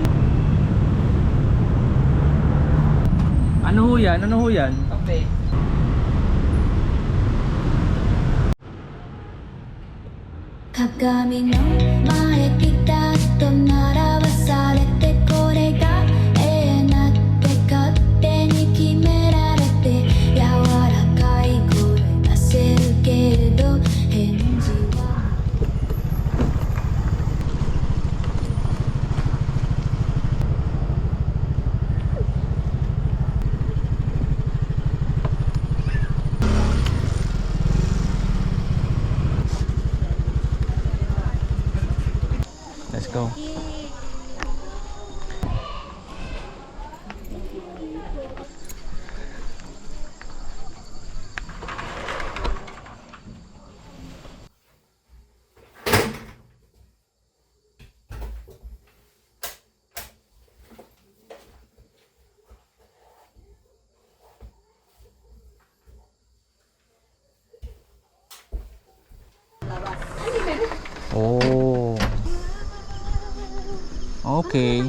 tayo. Ano ho yan? Ano ho yan? Kape.鏡の前ピタッと並ばされてこれが永遠だって勝手に決められて柔らかい声出せるけれど返事はLet's go. Oh. Okay.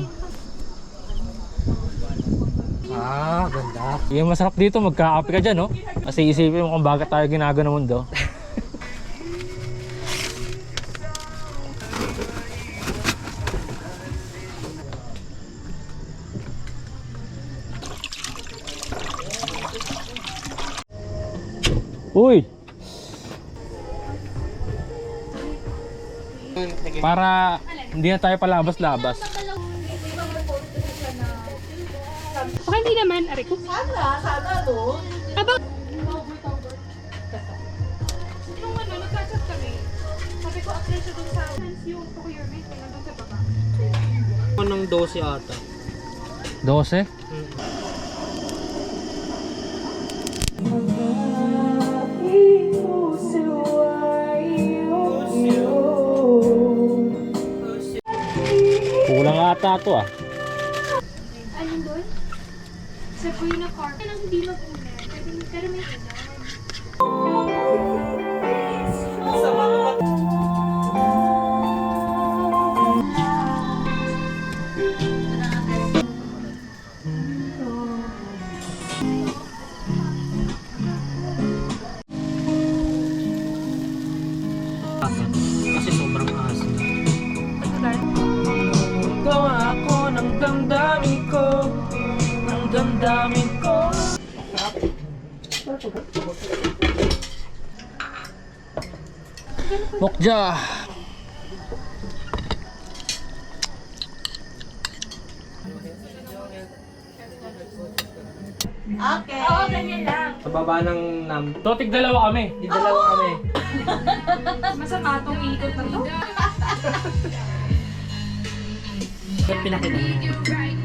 Ganda. Yung masarap dito, magkakape ka dyan, no? Kasi isipin mo kung bakit tayo ginagawa ng mundo. Uy! Para hindi na tayo palabas-labas. Baka hindi naman, aray ko. Sana, no? Abang... Nung ano, nagkachat kami. Sabi ko, apply siya dun sa yung procurement na nandun sa baba. Anong 12 ata? 12? Kulang ata to ah. Alin doon? Sa Buena Park. Kailang hindi mag-una. Pero may una. Kasi sobrang asin. Pagkagal. Gawa ako ng damdamin ko. Ng damdamin ko. Mokja. Okay. Oo, ganyan lang. Sa baba ng Totik dalawa kami. Di dalawa kami. Masama itong ikot na to. Ba't pinakita mo?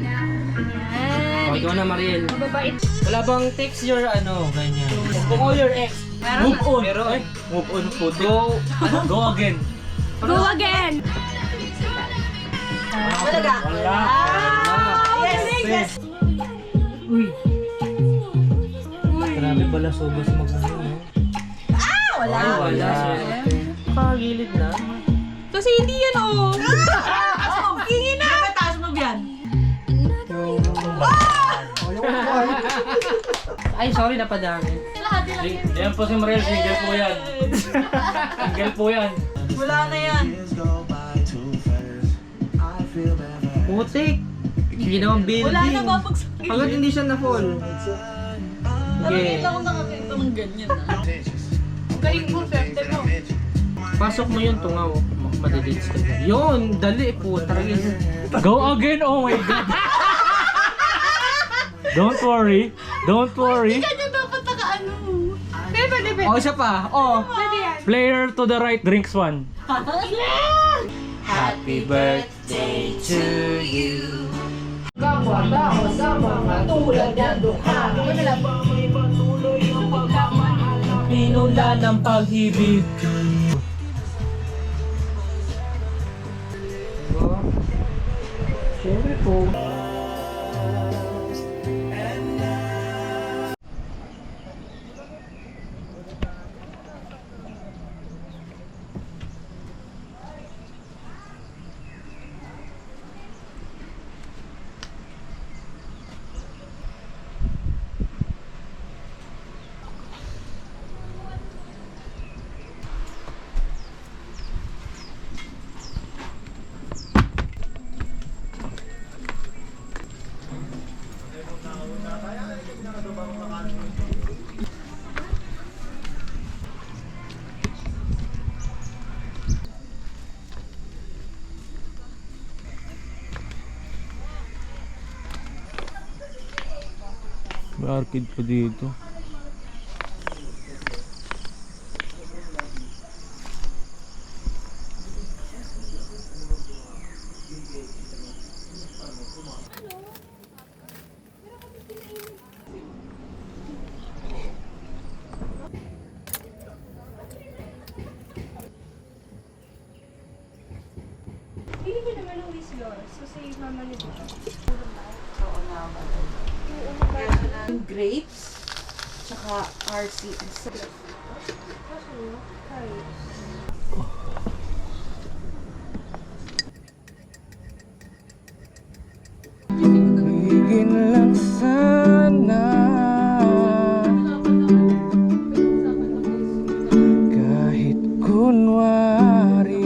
Yan. Oh, ikaw na, Mariel. Mababait. Wala bang text your ano, ganyan? Kung your ex. Meron Move on. Pero, move on po. Go, Go again. Go again! Wala. Yes! Uy. Grabe pala, sobas mag-ano. Wala. Ay, wala. Pagilid na. Kasi hindi yan oh. Hingi na! Taas mo yan. Ay, sorry, napadami. Yan po si Mariel, single po yan. Single po yan. Wala na yan. Putik. Hindi naman building. Wala na ba pag... Hanggat hindi siya na-fall. Parang Okay. kita ko nakakita ng ganyan ah. Galing mo, swerte mo. Pasok mo yung tungaw. Madidates ka. Yun, dali po. Taragin. Go again, oh my god. Don't worry. Don't worry. Ganyan dapat nakaano. Pwede. Oh, isa pa. Oh. Pwede yan. Player to the right drinks one. Happy birthday to you. Kapwa-tao sa mga tulad ng dukha. Pinula ng pag-ibig. Siyempre po. arcade pa dito. Hindi ko naman ang wish yours. So, say mama ni Dito. Grapes, tsaka RC. Higin lang sana kahit kunwari,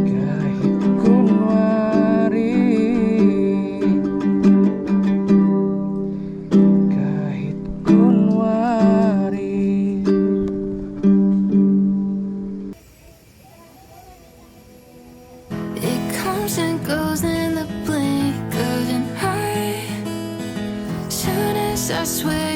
kahit kunwari, kahit kunwari. It comes and goes in the blink of an eye. Soon as I swear